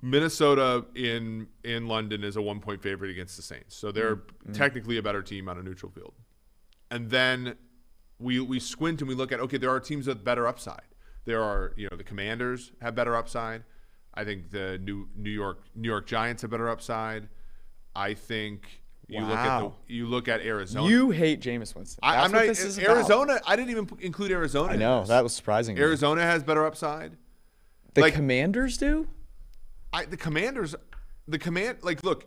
Minnesota in London is a 1-point favorite against the Saints, so they're technically a better team on a neutral field. And then we squint and we look at, okay, there are teams with better upside. There are, the Commanders have better upside. I think the New York Giants have better upside. I think you look at Arizona. You hate Jameis Winston. I'm not Arizona. I didn't even include Arizona. I know that was surprising. Arizona has better upside. The Commanders do. Look,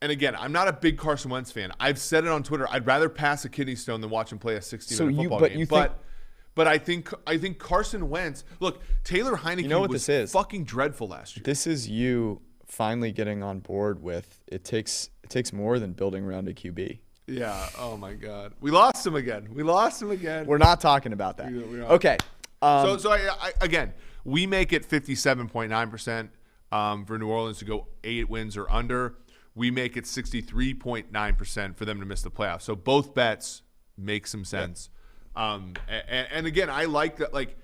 and again, I'm not a big Carson Wentz fan. I've said it on Twitter. I'd rather pass a kidney stone than watch him play a 60-minute football game. But I think Carson Wentz. Look, Taylor Heineke was fucking dreadful last year. This is you finally getting on board with it takes more than building around a QB. Yeah. Oh my God. We lost him again. We're not talking about that. Okay. Again, we make it 57.9%. For New Orleans to go 8 wins or under. We make it 63.9% for them to miss the playoffs. So both bets make some sense. Yeah. And again, I like that. Like,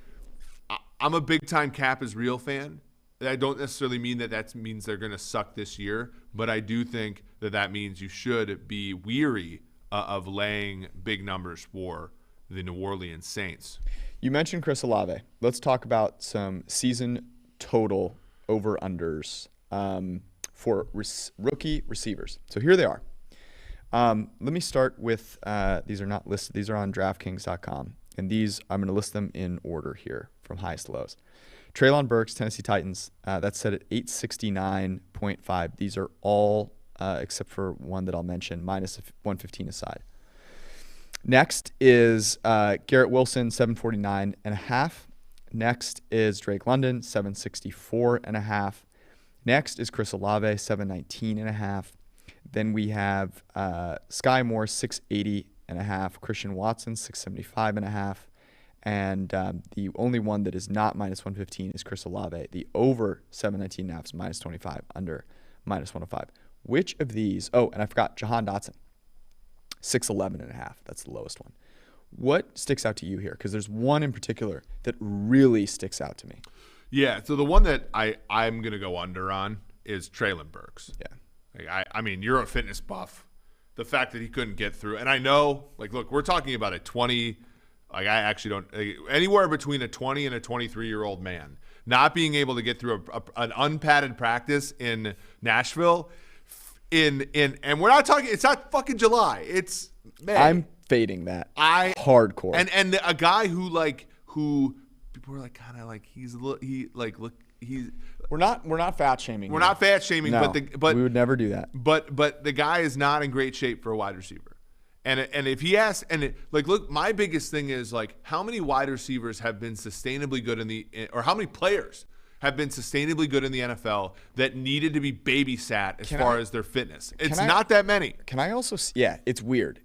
I'm a big time Cap is real fan. I don't necessarily mean that means they're going to suck this year, but I do think that means you should be weary of laying big numbers for the New Orleans Saints. You mentioned Chris Olave. Let's talk about some season total over-unders for rookie receivers. So here they are. Let me start with, these are not listed. These are on DraftKings.com. And these, I'm going to list them in order here from highest to lowest. Treylon Burks, Tennessee Titans, that's set at 869.5. These are all, except for one that I'll mention, minus 115 aside. Next is Garrett Wilson, 749.5. Next is Drake London, 764.5. Next is Chris Olave, 719.5. Then we have Sky Moore, 680.5. Christian Watson, 675.5. And the only one that is not minus 115 is Chris Olave. The over 719.5 is minus 25, under minus 105. Which of these? Oh, and I forgot Jahan Dotson, 611.5. That's the lowest one. What sticks out to you here? Because there's one in particular that really sticks out to me. Yeah, so the one that I'm going to go under on is Treylon Burks. Yeah. I mean, you're a fitness buff. The fact that he couldn't get through. And I know, look, we're talking about a 20, I actually don't, anywhere between a 20 and a 23-year-old man not being able to get through an unpadded practice in Nashville. And we're not talking, it's not fucking July. It's May. I'm fading that. Hardcore. And a guy who people were we're not fat shaming. We're not fat shaming, no, but we would never do that. But the guy is not in great shape for a wide receiver. And if he asks, look, my biggest thing is how many wide receivers have been sustainably good or how many players have been sustainably good in the NFL that needed to be babysat as far as their fitness? It's not that many. Can I also? Yeah, it's weird.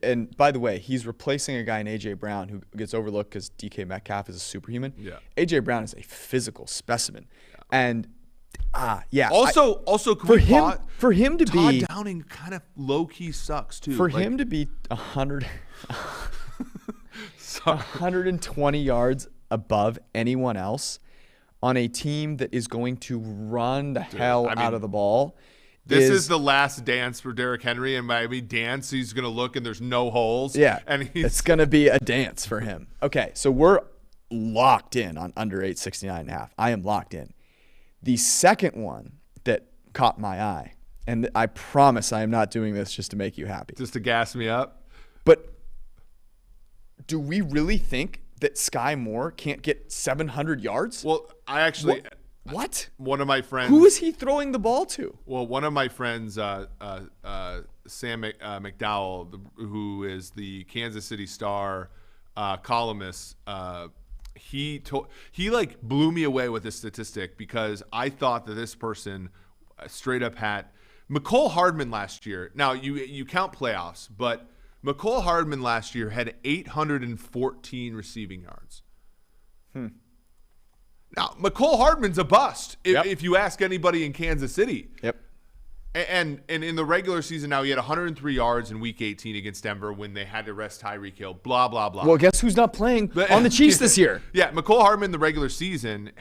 And by the way, he's replacing a guy in A.J. Brown who gets overlooked because DK Metcalf is a superhuman. Yeah. A.J. Brown is a physical specimen. Yeah. And, yeah. Also, for him to be Todd Downing kind of low-key sucks, too. For him to be 120 yards above anyone else on a team that is going to run the hell out of the ball. This is the last dance for Derrick Henry, and Miami dance. He's going to look, and there's no holes. Yeah, and it's going to be a dance for him. Okay, so we're locked in on under 869.5. I am locked in. The second one that caught my eye, and I promise I am not doing this just to make you happy. Just to gas me up? But do we really think that Sky Moore can't get 700 yards? Well, I actually... What? One of my friends. Who is he throwing the ball to? Well, one of my friends, Sam McDowell, who is the Kansas City Star columnist, he blew me away with this statistic because I thought that this person straight up hat. McCole Hardman last year. Now you count playoffs, but McCole Hardman last year had 814 receiving yards. Now McCole Hardman's a bust if you ask anybody in Kansas City. Yep. And in the regular season now, he had 103 yards in Week 18 against Denver when they had to rest Tyreek Hill. Blah blah blah. Well, guess who's not playing on the Chiefs this year? Yeah, McCole Hardman in the regular season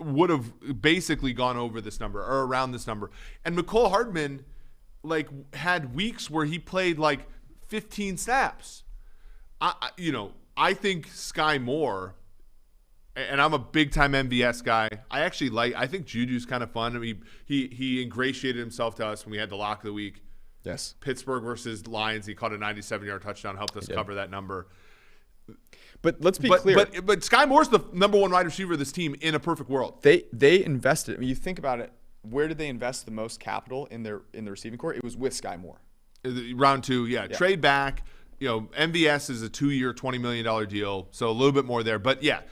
would have basically gone over this number or around this number. And McCole Hardman had weeks where he played 15 snaps. I think Sky Moore, and I'm a big time MVS guy. I think Juju's kind of fun. I mean, he ingratiated himself to us when we had the lock of the week. Yes. Pittsburgh versus Lions. He caught a 97-yard touchdown, helped us cover that number. But let's be clear. But Sky Moore's the number one wide receiver of this team in a perfect world. They invested. I mean, you think about it. Where did they invest the most capital in the receiving core? It was with Sky Moore. Round 2, yeah. Trade back. MVS is a 2-year, $20 million deal, so a little bit more there. But yeah,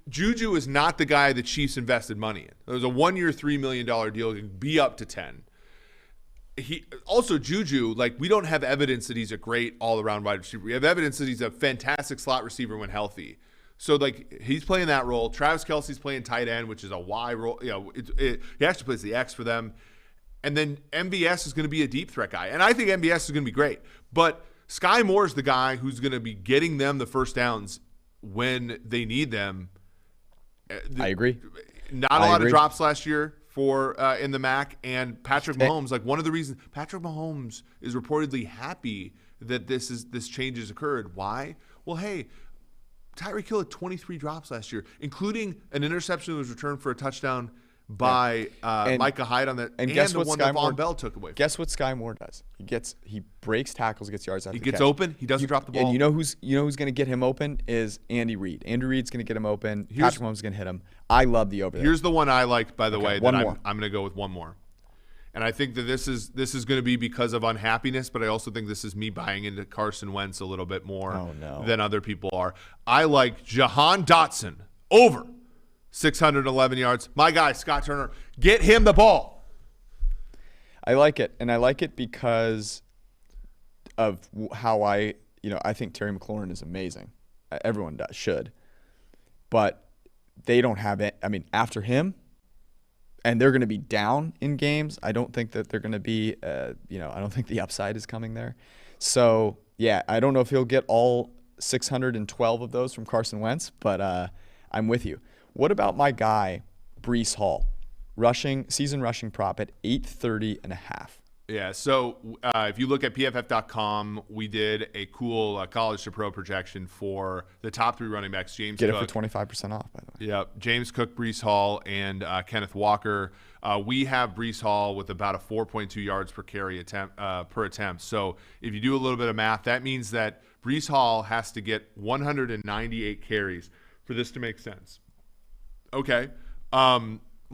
Juju is not the guy the Chiefs invested money in. It was a 1-year, $3 million deal. It can be up to 10. Juju, we don't have evidence that he's a great all-around wide receiver. We have evidence that he's a fantastic slot receiver when healthy. So, he's playing that role. Travis Kelce's playing tight end, which is a Y role. He actually plays the X for them. And then MVS is going to be a deep threat guy. And I think MVS is going to be great. But Sky Moore is the guy who's going to be getting them the first downs when they need them. I agree. Not a lot of drops last year for in the MAC, and Patrick Mahomes. One of the reasons Patrick Mahomes is reportedly happy that this change has occurred. Why? Well, hey, Tyreek Hill had 23 drops last year, including an interception that was returned for a touchdown by Micah Hyde on that, and guess the one that Von Bell took away. Guess what Sky Moore does? He breaks tackles, gets yards after he gets open. He doesn't drop the ball. And you know who's going to get him open is Andy Reid. Andy Reid's going to get him open. Patrick Mahomes is going to hit him. I love the over there. Here's the one I like, by the way. I'm going to go with one more. And I think that this is going to be because of unhappiness, but I also think this is me buying into Carson Wentz a little bit more than other people are. I like Jahan Dotson over 611 yards. My guy, Scott Turner, get him the ball. I like it, and I like it because of how I think Terry McLaurin is amazing. Everyone should. But they don't have it. I mean, after him, and they're going to be down in games. I don't think that they're going to be, I don't think the upside is coming there. So, yeah, I don't know if he'll get all 612 of those from Carson Wentz, but I'm with you. What about my guy, Breece Hall? Season rushing prop at 830.5. Yeah, so if you look at PFF.com, we did a cool college to pro projection for the top 3 running backs. James Cook. Get it for 25% off, by the way. Yeah, James Cook, Breece Hall, and Kenneth Walker. We have Breece Hall with about a 4.2 yards per carry per attempt. So if you do a little bit of math, that means that Breece Hall has to get 198 carries for this to make sense. Okay.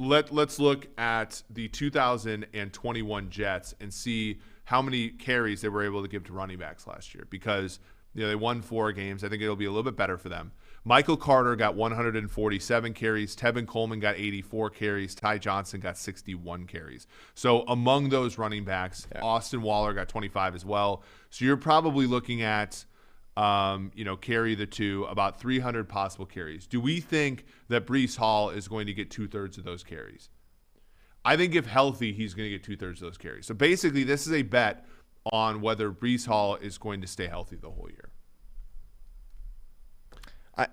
Let's look at the 2021 Jets and see how many carries they were able to give to running backs last year, because they won 4 games. I think it'll be a little bit better for them. Michael Carter got 147 carries. Tevin Coleman got 84 carries. Ty Johnson got 61 carries. So among those running backs, Austin Waller got 25 as well. So you're probably looking at carry the 2, about 300 possible carries. Do we think that Breece Hall is going to get 2/3 of those carries? I think if healthy, he's going to get 2/3 of those carries. So basically, this is a bet on whether Breece Hall is going to stay healthy the whole year.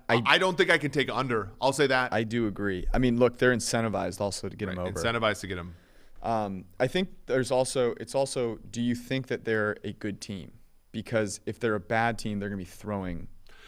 I don't think I can take under. I'll say that. I do agree. I mean, look, they're incentivized also to get him over. Incentivized to get him. I think it's also, do you think that they're a good team? Because if they're a bad team, they're going to be throwing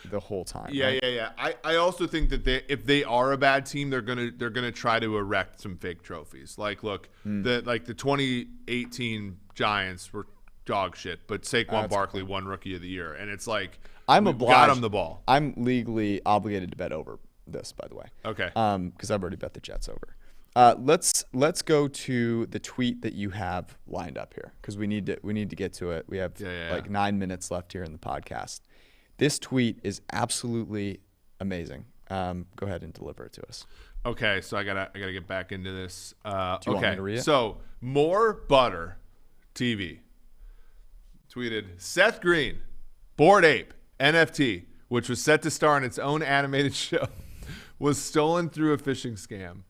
the whole time. Yeah, right? yeah. I also think that if they are a bad team, they're gonna try to erect some fake trophies. Like, look, the 2018 Giants were dog shit, but Saquon Barkley won Rookie of the Year, and it's like got him the ball. I'm legally obligated to bet over this, by the way. Okay. Because I've already bet the Jets over. Let's go to the tweet that you have lined up here, because we need to get to it. We have 9 minutes left here in the podcast. This tweet is absolutely amazing. Go ahead and deliver it to us. Okay, so I gotta get back into this. Do you want me to read it? So More Butter TV tweeted Seth Green, Bored Ape NFT, which was set to star in its own animated show, was stolen through a phishing scam.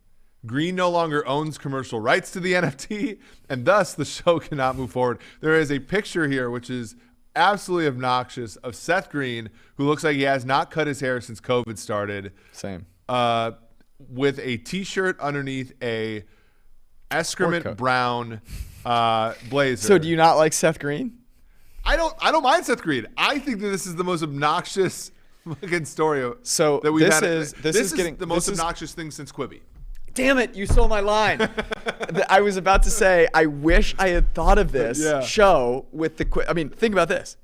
Green no longer owns commercial rights to the NFT, and thus the show cannot move forward. There is a picture here which is absolutely obnoxious of Seth Green, who looks like he has not cut his hair since COVID started. Same. With a T-shirt underneath a excrement brown blazer. So do you not like Seth Green? I don't mind Seth Green. I think that this is the most obnoxious fucking story that we've had. This is the most obnoxious thing since Quibi. Damn it, you stole my line. I was about to say, I wish I had thought of this show with the I mean, think about this.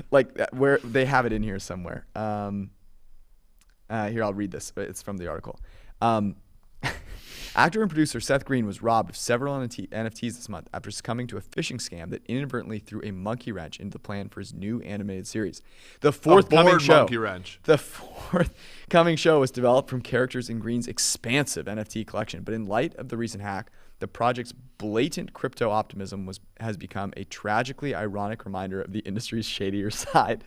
Like where they have it in here somewhere. Here, I'll read this. It's from the article. Actor and producer Seth Green was robbed of several NFTs this month after succumbing to a phishing scam that inadvertently threw a monkey wrench into the plan for his new animated series. The forthcoming show was developed from characters in Green's expansive NFT collection, but in light of the recent hack, the project's blatant crypto optimism has become a tragically ironic reminder of the industry's shadier side.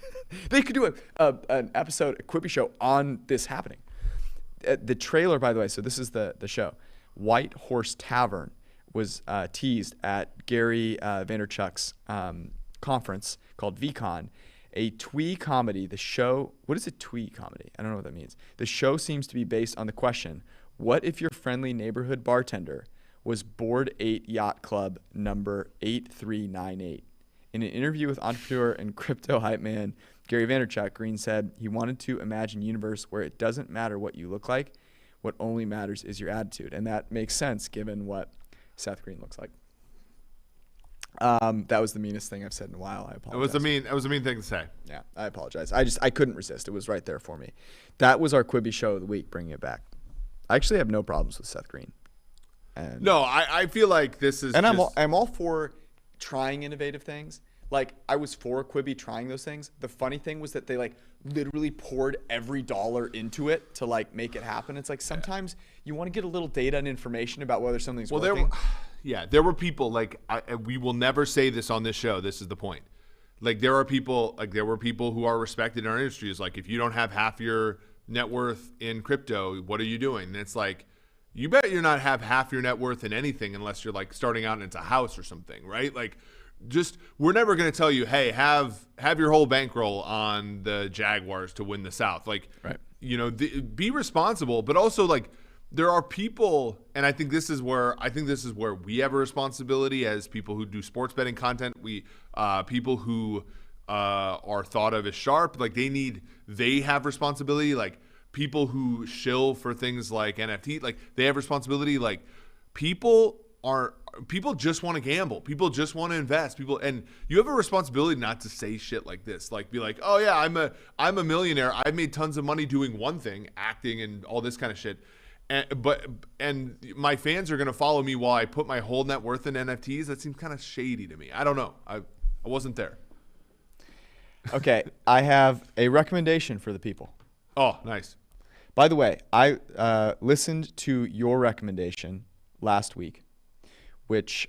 They could do an episode, a Quibi show on this happening. The trailer, by the way, so this is the show. White Horse Tavern was teased at Gary Vaynerchuk's conference called VCon, a twee comedy. The show, what is a twee comedy? I don't know what that means. The show seems to be based on the question, what if your friendly neighborhood bartender was Bored 8 Yacht Club number 8398? In an interview with entrepreneur and crypto hype man Gary Vaynerchuk, Green said he wanted to imagine a universe where it doesn't matter what you look like, what only matters is your attitude. And that makes sense given what Seth Green looks like. That was the meanest thing I've said in a while. I apologize. It was a mean thing to say. Yeah, I apologize. I couldn't resist. It was right there for me. That was our Quibi show of the week, bringing it back. I actually have no problems with Seth Green. And no, I feel like this is. And I'm all for trying innovative things. Like, I was for Quibi trying those things. The funny thing was that they like literally poured every dollar into it to like make it happen. It's like sometimes you want to get a little data and information about whether something's working. There were people like we will never say this on this show. This is the point. Like there were people who are respected in our industry. Is like, if you don't have half your net worth in crypto, what are you doing? And it's like, you bet you're not have half your net worth in anything unless you're like starting out and it's a house or something, right? Like, just we're never going to tell you, hey, have your whole bankroll on the Jaguars to win the South. Like, right. Be responsible, but also like there are people, and I think this is where we have a responsibility as people who do sports betting content. We people who are thought of as sharp, like they have responsibility. Like people who shill for things like NFT, like they have responsibility. Like people just want to gamble. People just want to invest. And you have a responsibility not to say shit like this. Like be like, oh yeah, I'm a millionaire. I've made tons of money doing one thing, acting and all this kind of shit. And my fans are gonna follow me while I put my whole net worth in NFTs. That seems kind of shady to me. I don't know. I wasn't there. Okay, I have a recommendation for the people. Oh, nice. By the way, I listened to your recommendation last week, which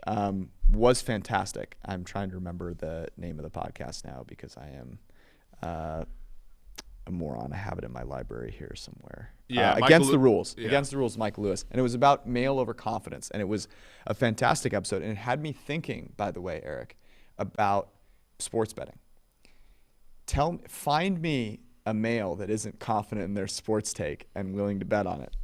was fantastic. I'm trying to remember the name of the podcast now because I am a moron. I have it in my library here somewhere. Yeah, Against the Rules. Yeah. Against the Rules, Michael Lewis. And it was about male overconfidence. And it was a fantastic episode. And it had me thinking, by the way, Eric, about sports betting. Find me a male that isn't confident in their sports take and willing to bet on it.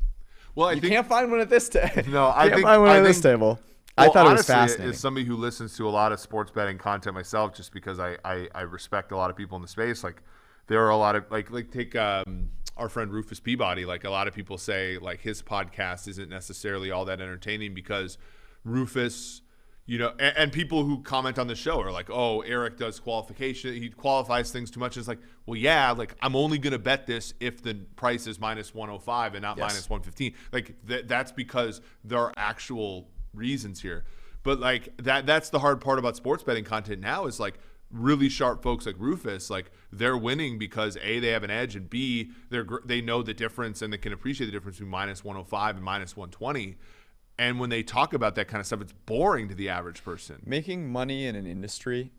Well, you can't find one at this table. No, I can't find one at this table. Well, I thought honestly, it was fascinating. As somebody who listens to a lot of sports betting content myself, just because I respect a lot of people in the space, like there are a lot of like take our friend Rufus Peabody. Like a lot of people say like his podcast isn't necessarily all that entertaining because Rufus, and people who comment on the show are like, oh, Eric does qualification. He qualifies things too much. It's like, well, yeah, like I'm only going to bet this if the price is minus 105 and not minus 115. Like that's because there are actual reasons here. But like that's the hard part about sports betting content now is like really sharp folks like Rufus, like they're winning because A, they have an edge, and B, they know the difference and they can appreciate the difference between minus 105 and minus 120. And when they talk about that kind of stuff, it's boring to the average person. Making money in an industry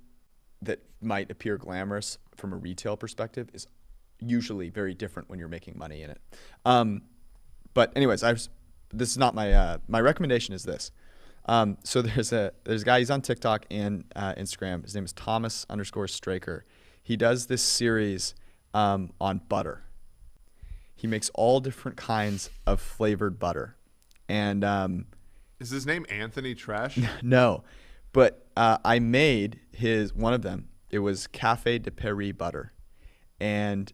that might appear glamorous from a retail perspective is usually very different when you're making money in it. But anyways, this is not my recommendation is this. So there's a guy, he's on TikTok and Instagram. His name is Thomas_Straker. He does this series on butter. He makes all different kinds of flavored butter. And is his name Anthony Trash? No, but I made one of them. It was Café de Paris butter, and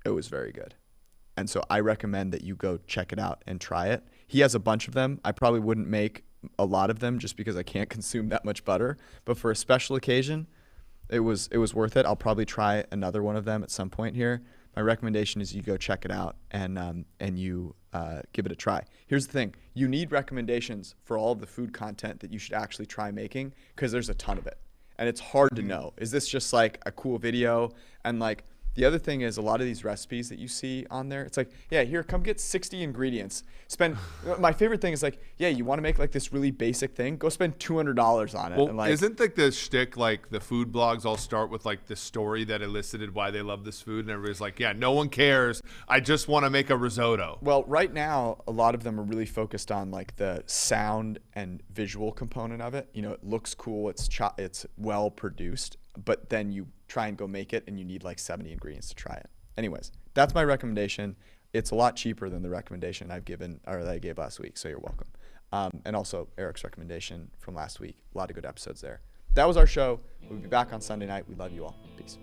it was very good. And so I recommend that you go check it out and try it. He has a bunch of them. I probably wouldn't make a lot of them just because I can't consume that much butter. But for a special occasion, it was worth it. I'll probably try another one of them at some point here. My recommendation is you go check it out and you give it a try. Here's the thing. You need recommendations for all of the food content that you should actually try making because there's a ton of it. And it's hard to know. Is this just like a cool video? And like the other thing is a lot of these recipes that you see on there, it's like, yeah, here, come get 60 ingredients. My favorite thing is like, yeah, you want to make like this really basic thing? Go spend $200 on it. Well, and like, isn't like the shtick like the food blogs all start with like the story that elicited why they love this food, and everybody's like, yeah, no one cares. I just want to make a risotto. Well, right now, a lot of them are really focused on like the sound and visual component of it. You know, it looks cool, it's well produced, but then you try and go make it and you need like 70 ingredients to try it. Anyways, that's my recommendation. It's a lot cheaper than the recommendation that I gave last week, so you're welcome. And also Eric's recommendation from last week. A lot of good episodes there. That was our show. We'll be back on Sunday night. We love you all. Peace.